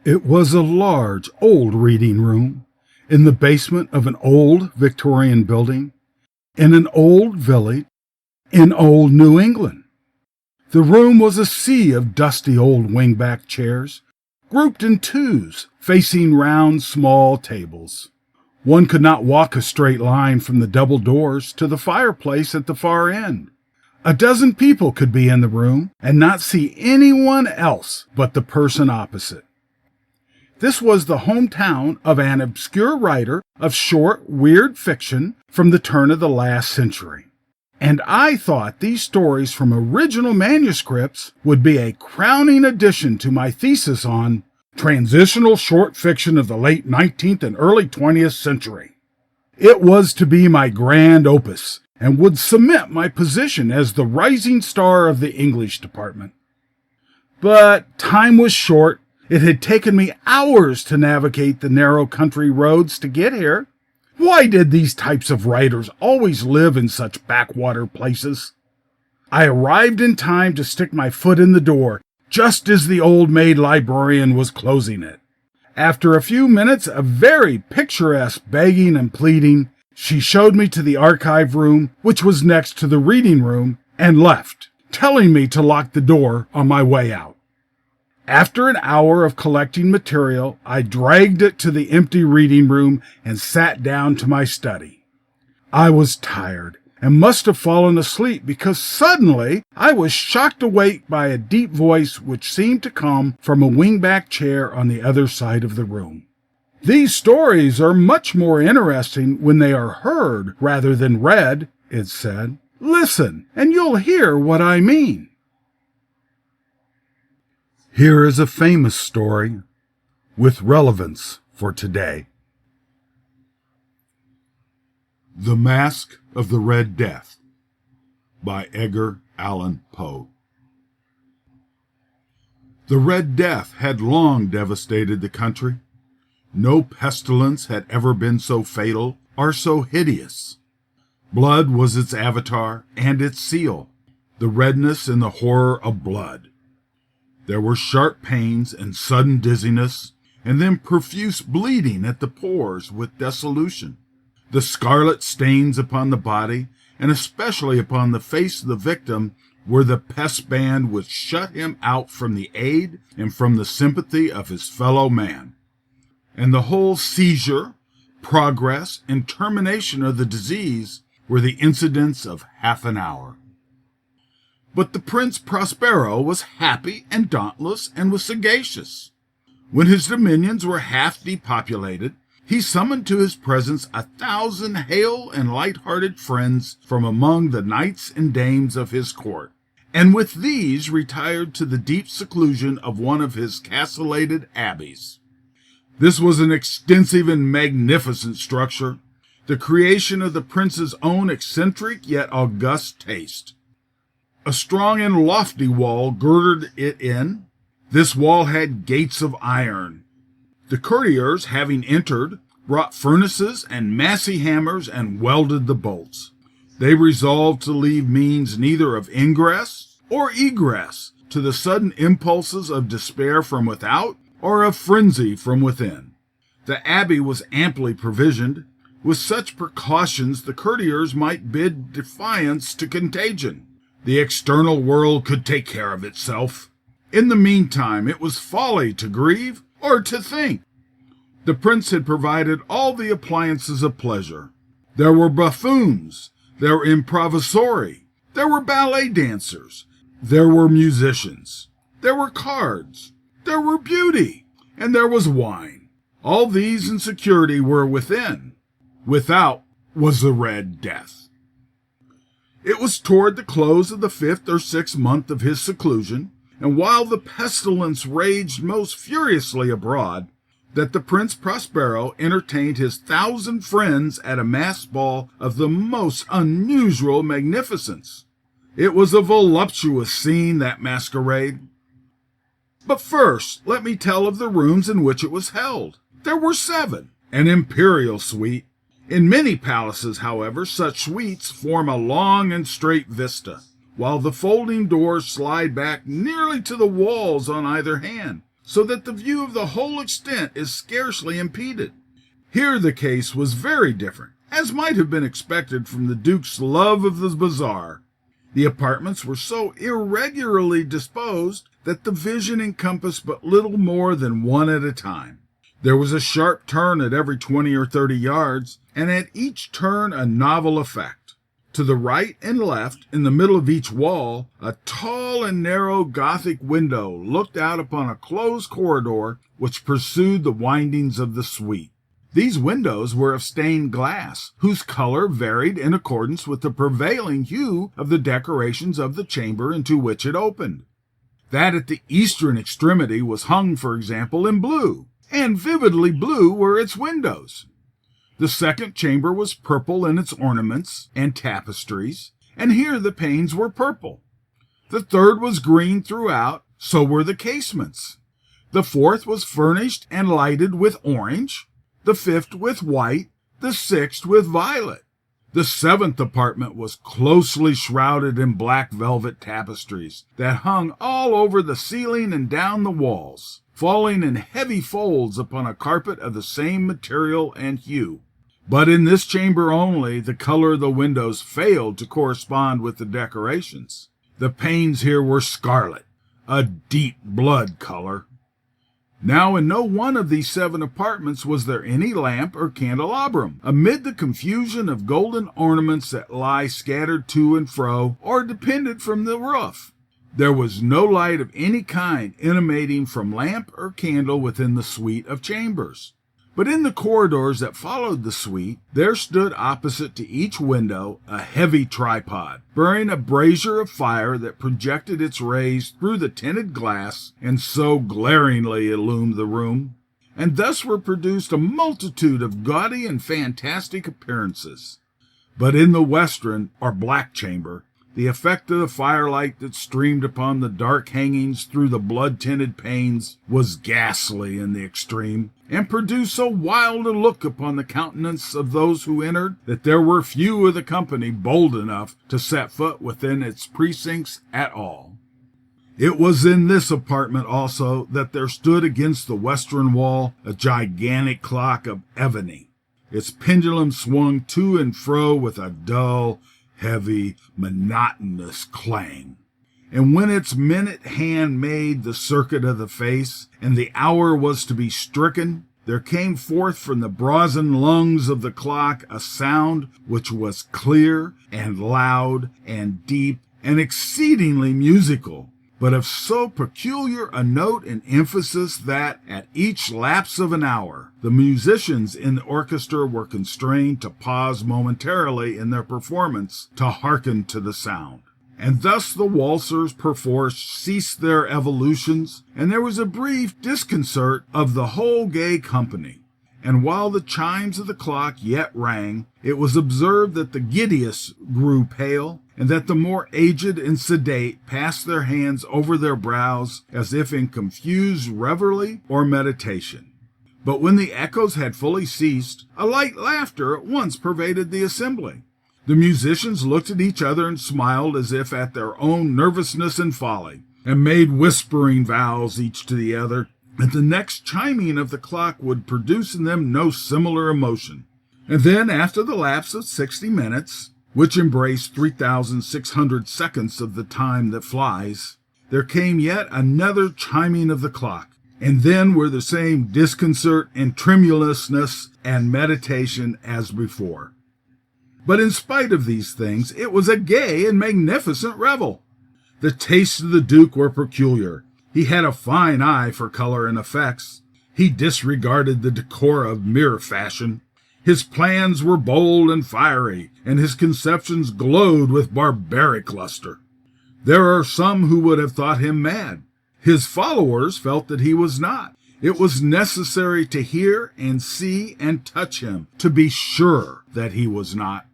It was a large, old reading room in the basement of an old Victorian building in an old village in old New England. The room was a sea of dusty old wingback chairs, grouped in twos, facing round small tables. One could not walk a straight line from the double doors to the fireplace at the far end. A dozen people could be in the room and not see anyone else but the person opposite. This was the hometown of an obscure writer of short, weird fiction from the turn of the last century. And I thought these stories from original manuscripts would be a crowning addition to my thesis on transitional short fiction of the late 19th and early 20th century. It was to be my grand opus and would cement my position as the rising star of the English department. But time was short. It had taken me hours to navigate the narrow country roads to get here. Why did these types of writers always live in such backwater places? I arrived in time to stick my foot in the door, just as the old maid librarian was closing it. After a few minutes of very picturesque begging and pleading, she showed me to the archive room, which was next to the reading room, and left, telling me to lock the door on my way out. After an hour of collecting material, I dragged it to the empty reading room and sat down to my study. I was tired and must have fallen asleep because suddenly I was shocked awake by a deep voice which seemed to come from a wingback chair on the other side of the room. "These stories are much more interesting when they are heard rather than read," it said. "Listen, and you'll hear what I mean." Here is a famous story with relevance for today. The Mask of the Red Death by Edgar Allan Poe. The Red Death had long devastated the country. No pestilence had ever been so fatal or so hideous. Blood was its avatar and its seal, the redness and the horror of blood. There were sharp pains and sudden dizziness, and then profuse bleeding at the pores with dissolution. The scarlet stains upon the body, and especially upon the face of the victim, were the pest band which shut him out from the aid and from the sympathy of his fellow man. And the whole seizure, progress, and termination of the disease were the incidents of half an hour. But the Prince Prospero was happy and dauntless and was sagacious. When his dominions were half depopulated, he summoned to his presence 1,000 hale and light-hearted friends from among the knights and dames of his court, and with these retired to the deep seclusion of one of his castellated abbeys. This was an extensive and magnificent structure, the creation of the prince's own eccentric yet august taste. A strong and lofty wall girded it in. This wall had gates of iron. The courtiers, having entered, brought furnaces and massy hammers and welded the bolts. They resolved to leave means neither of ingress or egress to the sudden impulses of despair from without or of frenzy from within. The abbey was amply provisioned. With such precautions, the courtiers might bid defiance to contagion. The external world could take care of itself. In the meantime, it was folly to grieve or to think. The prince had provided all the appliances of pleasure. There were buffoons, there were improvisori, there were ballet dancers, there were musicians, there were cards, there were beauty, and there was wine. All these in security were within. Without was the Red Death. It was toward the close of the 5th or 6th month of his seclusion, and while the pestilence raged most furiously abroad, that the Prince Prospero entertained his 1,000 friends at a masked ball of the most unusual magnificence. It was a voluptuous scene, that masquerade. But first, let me tell of the rooms in which it was held. There were 7, an imperial suite. In many palaces, however, such suites form a long and straight vista, while the folding doors slide back nearly to the walls on either hand, so that the view of the whole extent is scarcely impeded. Here the case was very different, as might have been expected from the Duke's love of the bazaar. The apartments were so irregularly disposed that the vision encompassed but little more than one at a time. There was a sharp turn at every 20 or 30 yards, and at each turn a novel effect. To the right and left, in the middle of each wall, a tall and narrow Gothic window looked out upon a closed corridor which pursued the windings of the suite. These windows were of stained glass, whose color varied in accordance with the prevailing hue of the decorations of the chamber into which it opened. That at the eastern extremity was hung, for example, in blue, and vividly blue were its windows. The second chamber was purple in its ornaments and tapestries, and here the panes were purple. The third was green throughout, so were the casements. The fourth was furnished and lighted with orange, the fifth with white, the sixth with violet. The seventh apartment was closely shrouded in black velvet tapestries that hung all over the ceiling and down the walls, falling in heavy folds upon a carpet of the same material and hue. But in this chamber only, the color of the windows failed to correspond with the decorations. The panes here were scarlet, a deep blood color. Now in no one of these 7 apartments was there any lamp or candelabrum, amid the confusion of golden ornaments that lie scattered to and fro, or depended from the roof. There was no light of any kind emanating from lamp or candle within the suite of chambers. But in the corridors that followed the suite, there stood opposite to each window a heavy tripod, bearing a brazier of fire that projected its rays through the tinted glass and so glaringly illumined the room. And thus were produced a multitude of gaudy and fantastic appearances. But in the western, or black chamber, the effect of the firelight that streamed upon the dark hangings through the blood-tinted panes was ghastly in the extreme, and produced so wild a look upon the countenance of those who entered that there were few of the company bold enough to set foot within its precincts at all. It was in this apartment also that there stood against the western wall a gigantic clock of ebony. Its pendulum swung to and fro with a dull, heavy, monotonous clang. And when its minute hand made the circuit of the face, and the hour was to be stricken, there came forth from the brazen lungs of the clock a sound which was clear and loud and deep and exceedingly musical, but of so peculiar a note and emphasis that, at each lapse of an hour, the musicians in the orchestra were constrained to pause momentarily in their performance to hearken to the sound. And thus the waltzers perforce ceased their evolutions, and there was a brief disconcert of the whole gay company. And while the chimes of the clock yet rang, it was observed that the giddiest grew pale, and that the more aged and sedate passed their hands over their brows as if in confused reverie or meditation. But when the echoes had fully ceased, a light laughter at once pervaded the assembly. The musicians looked at each other and smiled as if at their own nervousness and folly, and made whispering vows each to the other that the next chiming of the clock would produce in them no similar emotion. And then, after the lapse of 60 minutes, which embraced 3,600 seconds of the time that flies, there came yet another chiming of the clock, and then were the same disconcert and tremulousness and meditation as before. But in spite of these things, it was a gay and magnificent revel. The tastes of the Duke were peculiar. He had a fine eye for color and effects. He disregarded the decor of mere fashion. His plans were bold and fiery, and his conceptions glowed with barbaric luster. There are some who would have thought him mad. His followers felt that he was not. It was necessary to hear and see and touch him to be sure that he was not.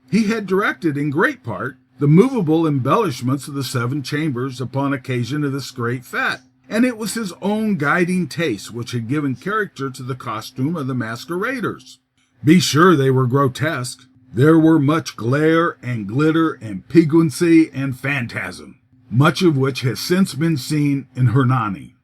He had directed, in great part, the movable embellishments of the 7 chambers upon occasion of this great fete, and it was his own guiding taste which had given character to the costume of the masqueraders. Be sure they were grotesque. There were much glare and glitter and piquancy and phantasm, much of which has since been seen in Hernani.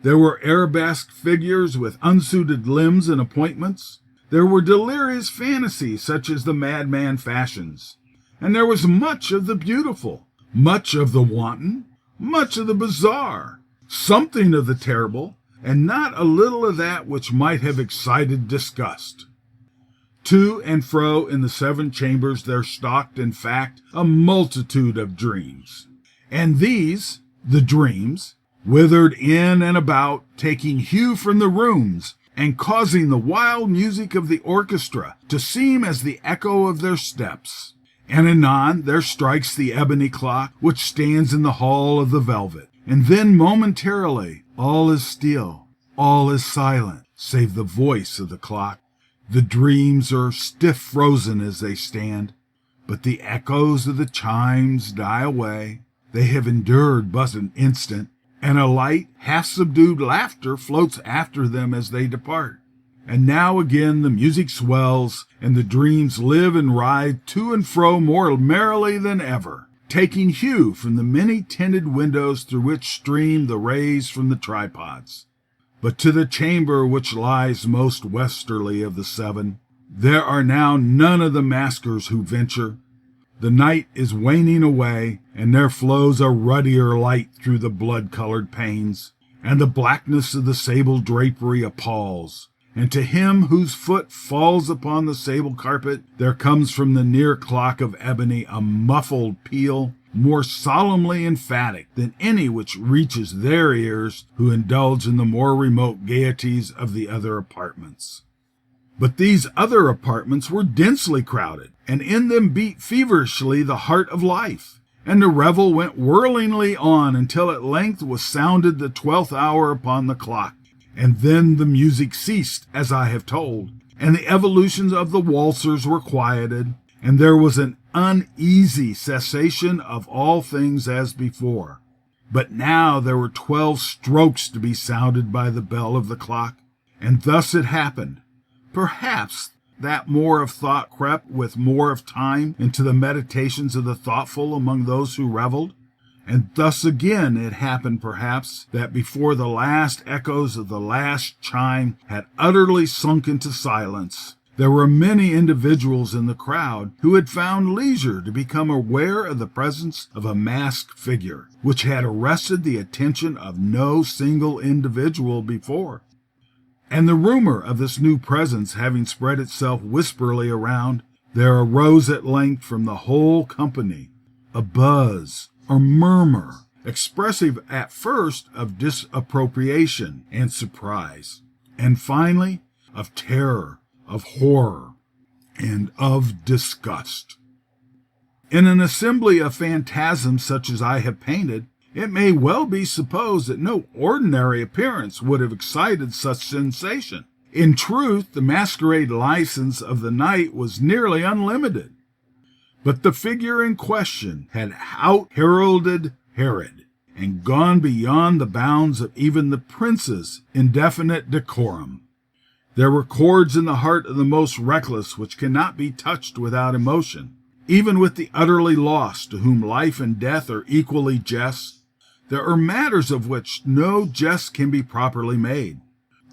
There were arabesque figures with unsuited limbs and appointments. There were delirious fantasies such as the madman fashions. And there was much of the beautiful, much of the wanton, much of the bizarre, something of the terrible, and not a little of that which might have excited disgust. To and fro in the 7 chambers there stalked, in fact, a multitude of dreams. And these, the dreams, withered in and about, taking hue from the rooms, and causing the wild music of the orchestra to seem as the echo of their steps. And anon there strikes the ebony clock which stands in the hall of the velvet, and then momentarily all is still, all is silent, save the voice of the clock. The dreams are stiff frozen as they stand, but the echoes of the chimes die away. They have endured but an instant, and a light, half-subdued laughter floats after them as they depart. And now again the music swells, and the dreams live and ride to and fro more merrily than ever, taking hue from the many-tinted windows through which stream the rays from the tripods. But to the chamber which lies most westerly of the 7, there are now none of the maskers who venture. The night is waning away, and there flows a ruddier light through the blood-colored panes, and the blackness of the sable drapery appalls. And to him whose foot falls upon the sable carpet, there comes from the near clock of ebony a muffled peal, more solemnly emphatic than any which reaches their ears who indulge in the more remote gaieties of the other apartments. But these other apartments were densely crowded, and in them beat feverishly the heart of life, and the revel went whirlingly on until at length was sounded the 12th hour upon the clock, and then the music ceased, as I have told, and the evolutions of the waltzers were quieted, and there was an uneasy cessation of all things as before. But now there were 12 strokes to be sounded by the bell of the clock, and thus it happened. Perhaps that more of thought crept with more of time into the meditations of the thoughtful among those who reveled, and thus again it happened perhaps that before the last echoes of the last chime had utterly sunk into silence, there were many individuals in the crowd who had found leisure to become aware of the presence of a masked figure, which had arrested the attention of no single individual before. And the rumor of this new presence having spread itself whisperly around, there arose at length from the whole company a buzz or murmur, expressive at first of disapprobation and surprise, and finally of terror, of horror, and of disgust. In an assembly of phantasms such as I have painted, it may well be supposed that no ordinary appearance would have excited such sensation. In truth, the masquerade license of the night was nearly unlimited. But the figure in question had out-heralded Herod, and gone beyond the bounds of even the prince's indefinite decorum. There were chords in the heart of the most reckless which cannot be touched without emotion, even with the utterly lost, to whom life and death are equally jests. There are matters of which no jest can be properly made.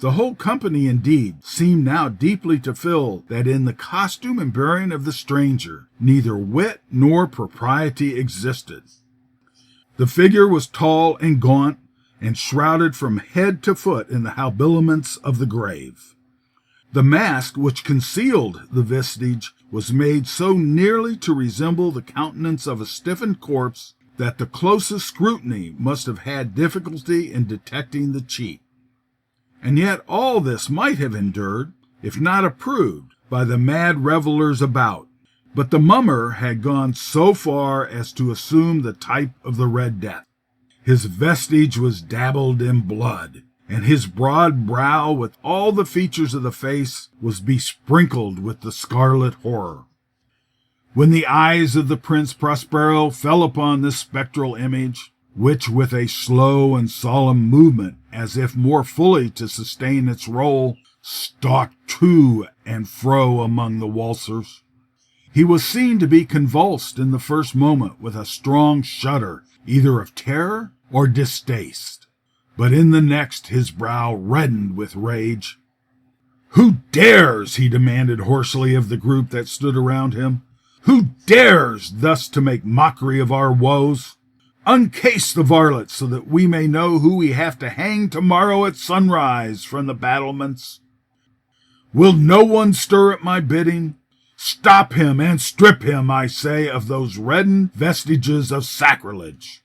The whole company, indeed, seemed now deeply to feel that in the costume and bearing of the stranger neither wit nor propriety existed. The figure was tall and gaunt, and shrouded from head to foot in the habiliments of the grave. The mask which concealed the vestige was made so nearly to resemble the countenance of a stiffened corpse that the closest scrutiny must have had difficulty in detecting the cheat. And yet all this might have endured, if not approved, by the mad revelers about. But the mummer had gone so far as to assume the type of the Red Death. His vestige was dabbled in blood, and his broad brow, with all the features of the face, was besprinkled with the scarlet horror. When the eyes of the Prince Prospero fell upon this spectral image, which with a slow and solemn movement, as if more fully to sustain its role, stalked to and fro among the waltzers, he was seen to be convulsed in the first moment with a strong shudder, either of terror or distaste. but in the next his brow reddened with rage. "Who dares," he demanded hoarsely of the group that stood around him, "who dares thus to make mockery of our woes? Uncase the varlet so that we may know who we have to hang tomorrow at sunrise from the battlements. Will no one stir at my bidding? Stop him and strip him, I say, of those reddened vestiges of sacrilege."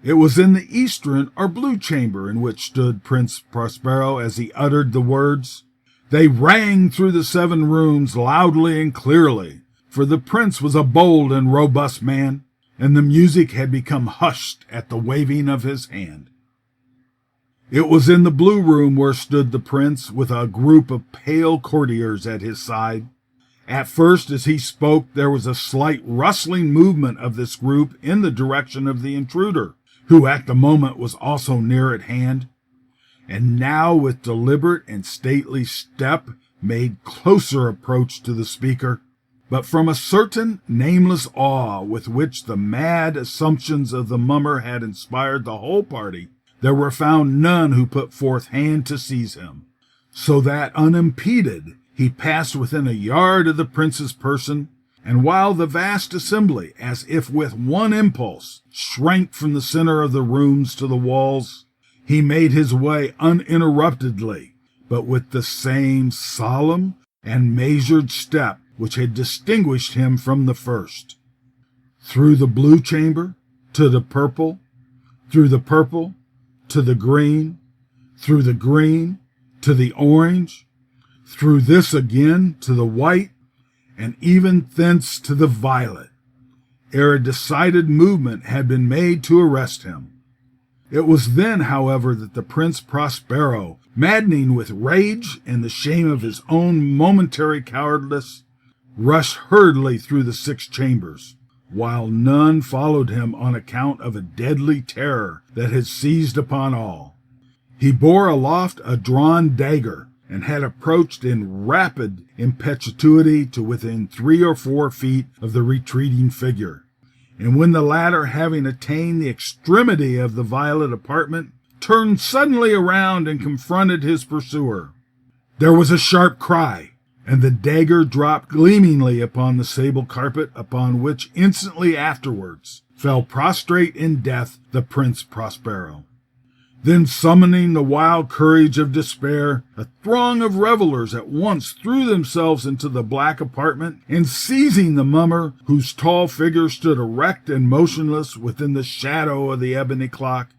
It was in the eastern or blue chamber in which stood Prince Prospero as he uttered the words. They rang through the 7 rooms loudly and clearly, for the prince was a bold and robust man, and the music had become hushed at the waving of his hand. It was in the blue room where stood the prince, with a group of pale courtiers at his side. At first, as he spoke, there was a slight rustling movement of this group in the direction of the intruder, who at the moment was also near at hand, and now with deliberate and stately step made closer approach to the speaker. But from a certain nameless awe with which the mad assumptions of the mummer had inspired the whole party, there were found none who put forth hand to seize him, so that unimpeded he passed within a yard of the prince's person, and while the vast assembly, as if with one impulse, shrank from the center of the rooms to the walls, he made his way uninterruptedly, but with the same solemn and measured step which had distinguished him from the first. Through the blue chamber to the purple, through the purple to the green, through the green to the orange, through this again to the white, and even thence to the violet, ere a decided movement had been made to arrest him. It was then, however, that the Prince Prospero, maddening with rage and the shame of his own momentary cowardice, rushed hurriedly through the 6 chambers, while none followed him on account of a deadly terror that had seized upon all. He bore aloft a drawn dagger, and had approached in rapid impetuosity to within 3 or 4 feet of the retreating figure, and when the latter, having attained the extremity of the violet apartment, turned suddenly around and confronted his pursuer, there was a sharp cry, and the dagger dropped gleamingly upon the sable carpet, upon which instantly afterwards fell prostrate in death the Prince Prospero. Then, summoning the wild courage of despair, a throng of revelers at once threw themselves into the black apartment, and seizing the mummer, whose tall figure stood erect and motionless within the shadow of the ebony clock,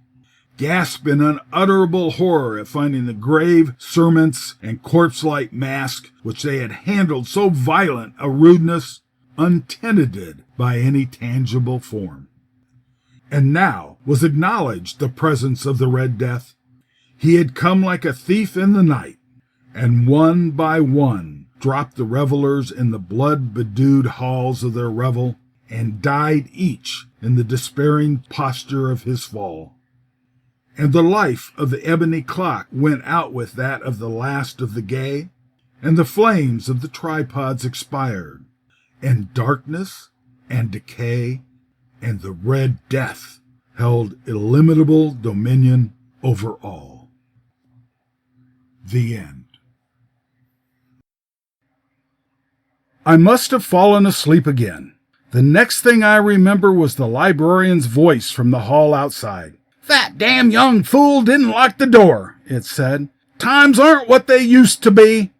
gasped in unutterable horror at finding the grave cerements and corpse-like mask, which they had handled so violent a rudeness, untenanted by any tangible form. And now was acknowledged the presence of the Red Death. He had come like a thief in the night, and one by one dropped the revelers in the blood-bedewed halls of their revel, and died each in the despairing posture of his fall. And the life of the ebony clock went out with that of the last of the gay, and the flames of the tripods expired, and darkness and decay and the Red Death held illimitable dominion over all. The end. I must have fallen asleep again. The next thing I remember was the librarian's voice from the hall outside. "That damn young fool didn't lock the door," it said. "Times aren't what they used to be."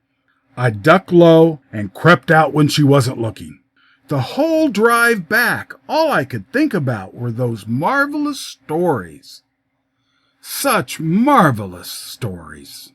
I ducked low and crept out when she wasn't looking. The whole drive back, all I could think about were those marvelous stories. Such marvelous stories.